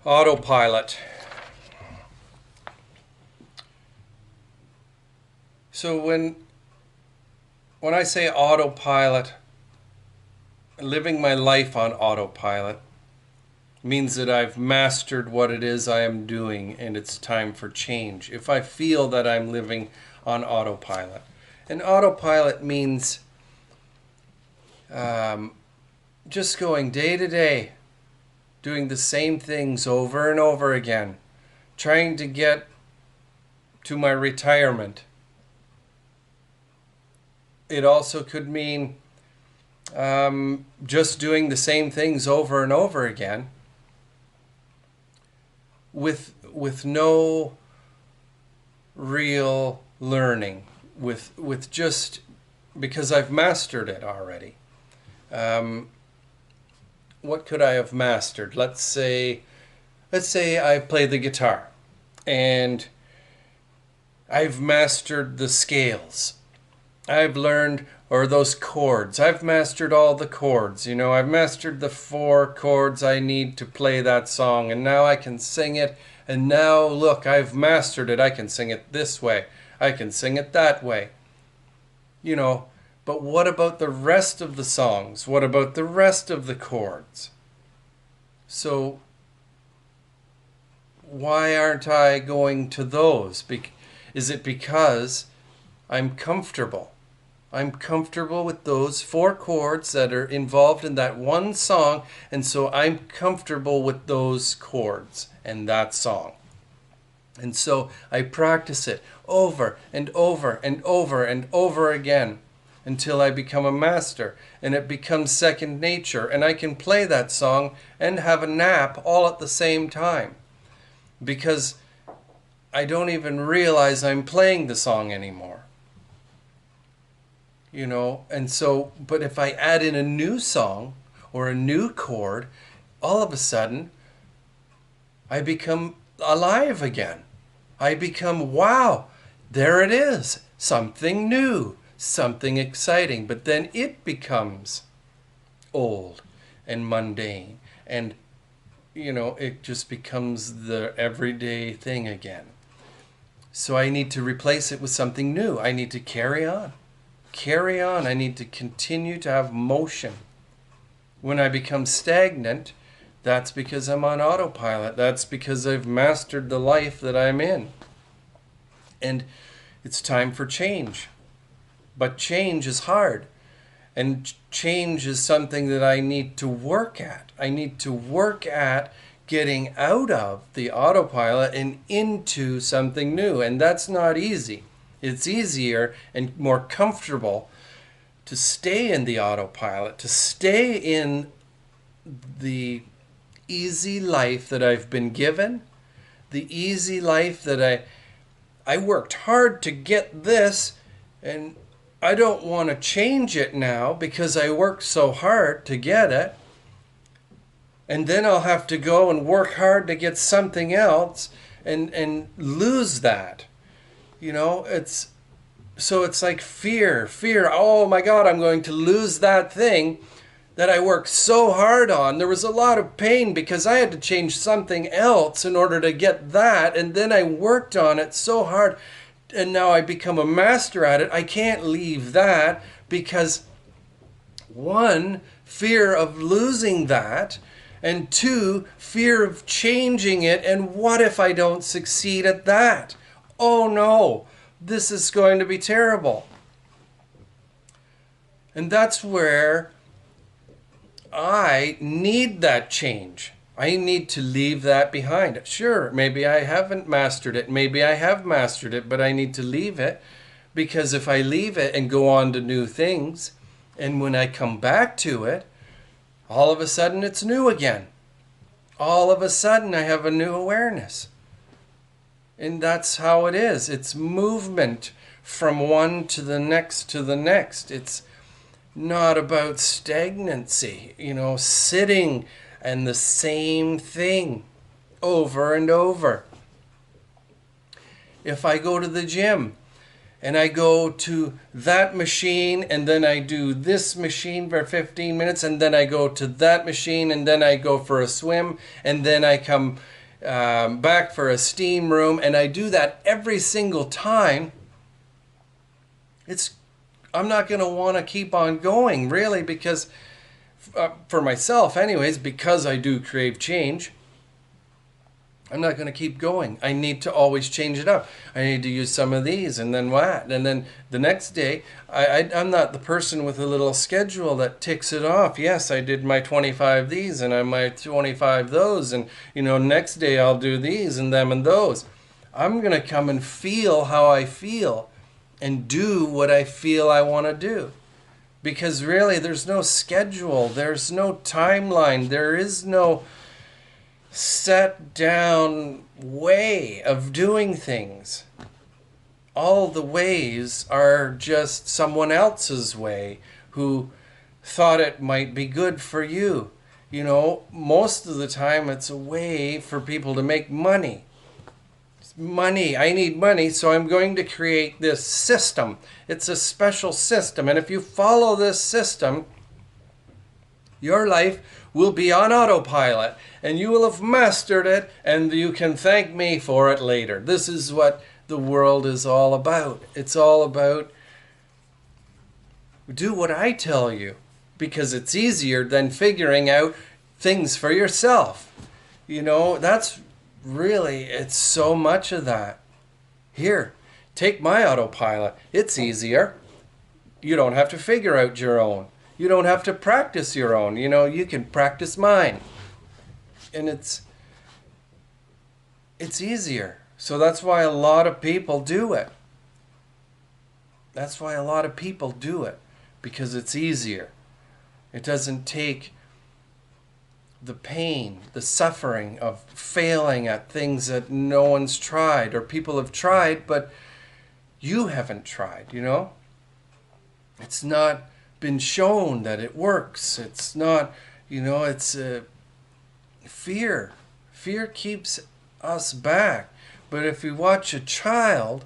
Autopilot. So when I say autopilot, living my life on autopilot means that I've mastered what it is I am doing and it's time for change. If I feel that I'm living on autopilot. And autopilot means just going day to day, doing the same things over and over again, trying to get to my retirement. It also could mean just doing the same things over and over again with no real learning, with just because I've mastered it already. What could I have mastered? Let's say I play the guitar and I've mastered the scales. I've learned, or those chords. I've mastered all the chords. You know, I've mastered the 4 chords I need to play that song, and now I can sing it. And now, look, I've mastered it. I can sing it this way. I can sing it that way. You know, but what about the rest of the songs? What about the rest of the chords? So, why aren't I going to those? Is it because I'm comfortable? I'm comfortable with those 4 chords that are involved in that one song, and so I'm comfortable with those chords and that song. And so I practice it over and over and over and over again until I become a master, and it becomes second nature, and I can play that song and have a nap all at the same time because I don't even realize I'm playing the song anymore. You know, and so, but if I add in a new song or a new chord, all of a sudden, I become alive again. I become, wow, there it is, something new, something exciting. But then it becomes old and mundane, and, you know, it just becomes the everyday thing again. So I need to replace it with something new. I need to carry on. Carry on. I need to continue to have motion. When I become stagnant, that's because I'm on autopilot. That's because I've mastered the life that I'm in. And it's time for change. But change is hard. And change is something that I need to work at. I need to work at getting out of the autopilot and into something new. And that's not easy. It's easier and more comfortable to stay in the autopilot, to stay in the easy life that I've been given, the easy life that I worked hard to get this, and I don't want to change it now because I worked so hard to get it. And then I'll have to go and work hard to get something else and lose that. You know, it's like fear. Oh my God, I'm going to lose that thing that I worked so hard on. There was a lot of pain because I had to change something else in order to get that. And then I worked on it so hard and now I become a master at it. I can't leave that because 1, fear of losing that, and 2, fear of changing it. And what if I don't succeed at that? Oh no, this is going to be terrible. And that's where I need that change. I need to leave that behind. Sure, maybe I haven't mastered it. Maybe I have mastered it, but I need to leave it because if I leave it and go on to new things, and when I come back to it, all of a sudden it's new again. All of a sudden I have a new awareness. And that's how it is. It's movement from one to the next to the next. It's not about stagnancy, you know, sitting and the same thing over and over. If I go to the gym and I go to that machine and then I do this machine for 15 minutes and then I go to that machine and then I go for a swim and then I come back for a steam room, and I do that every single time, I'm not going to want to keep on going, really, because for myself anyways, because I do crave change, I'm not going to keep going. I need to always change it up. I need to use some of these and then what? And then the next day, I'm not the person with a little schedule that ticks it off. Yes, I did my 25 these and I my 25 those. And, next day I'll do these and them and those. I'm going to come and feel how I feel and do what I feel I want to do. Because really, there's no schedule. There's no timeline. There is no set down way of doing things. All the ways are just someone else's way who thought it might be good for you. Most of the time it's a way for people to make money. It's money. I need money, so I'm going to create this system. It's a special system, and if you follow this system, your life will be on autopilot, and you will have mastered it, and you can thank me for it later. This is what the world is all about. It's all about do what I tell you, because it's easier than figuring out things for yourself. That's really, it's so much of that. Here, take my autopilot. It's easier. You don't have to figure out your own. You don't have to practice your own. You can practice mine. And it's easier. So that's why a lot of people do it. That's why a lot of people do it. Because it's easier. It doesn't take the pain, the suffering of failing at things that no one's tried, or people have tried, but you haven't tried, It's not been shown that it works. It's not, it's fear. Fear keeps us back. But if you watch a child,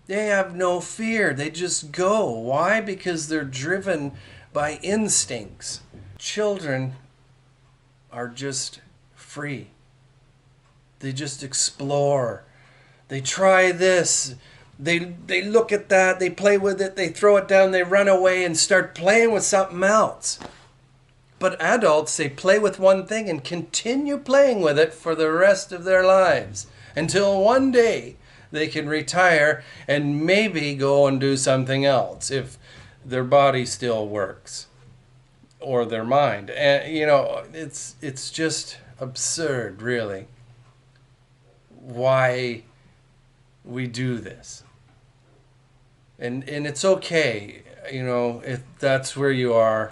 they have no fear. They just go. Why? Because they're driven by instincts. Children are just free. They just explore. They try this. They look at that, they play with it, they throw it down, they run away and start playing with something else. But adults, they play with one thing and continue playing with it for the rest of their lives until one day they can retire and maybe go and do something else if their body still works or their mind. And it's just absurd, really, why we do this. And it's okay, if that's where you are.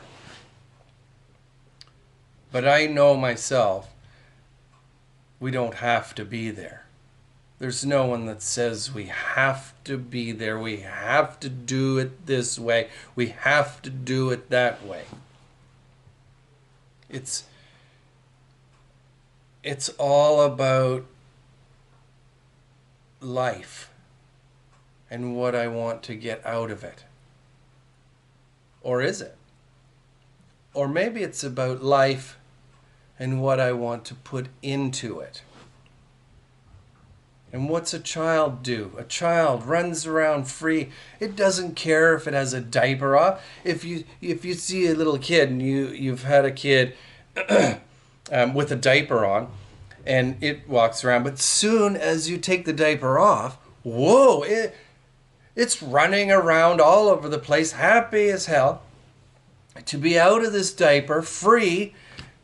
But I know myself, we don't have to be there. There's no one that says we have to be there. We have to do it this way. We have to do it that way. It's all about life and what I want to get out of it. Or is it? Or maybe it's about life and what I want to put into it. And what's a child do? A child runs around free. It doesn't care if it has a diaper off. If you see a little kid and you've had a kid with a diaper on and it walks around, but soon as you take the diaper off, whoa, it's running around all over the place, happy as hell, to be out of this diaper, free,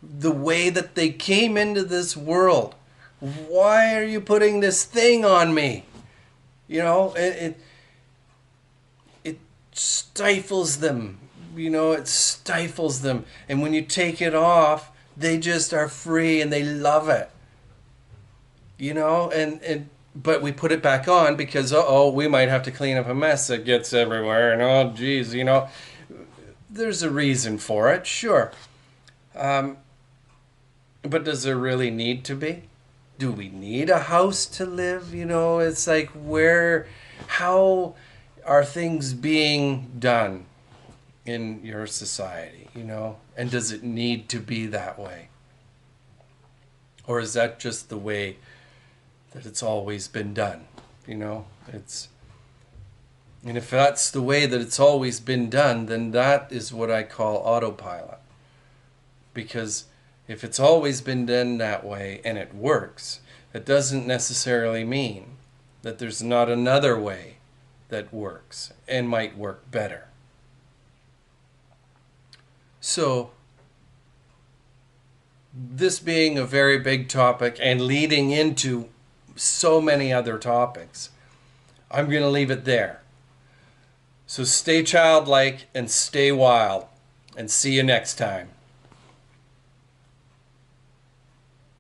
the way that they came into this world. Why are you putting this thing on me? It stifles them. It stifles them. And when you take it off, they just are free and they love it. But we put it back on because, we might have to clean up a mess that gets everywhere. And, geez, there's a reason for it, sure. But does there really need to be? Do we need a house to live? It's like how are things being done in your society, And does it need to be that way? Or is that just the way that it's always been done? You know, and if that's the way that it's always been done, then that is what I call autopilot. Because if it's always been done that way and it works, it doesn't necessarily mean that there's not another way that works and might work better. So, this being a very big topic and leading into so many other topics, I'm going to leave it there. So stay childlike and stay wild, and see you next time.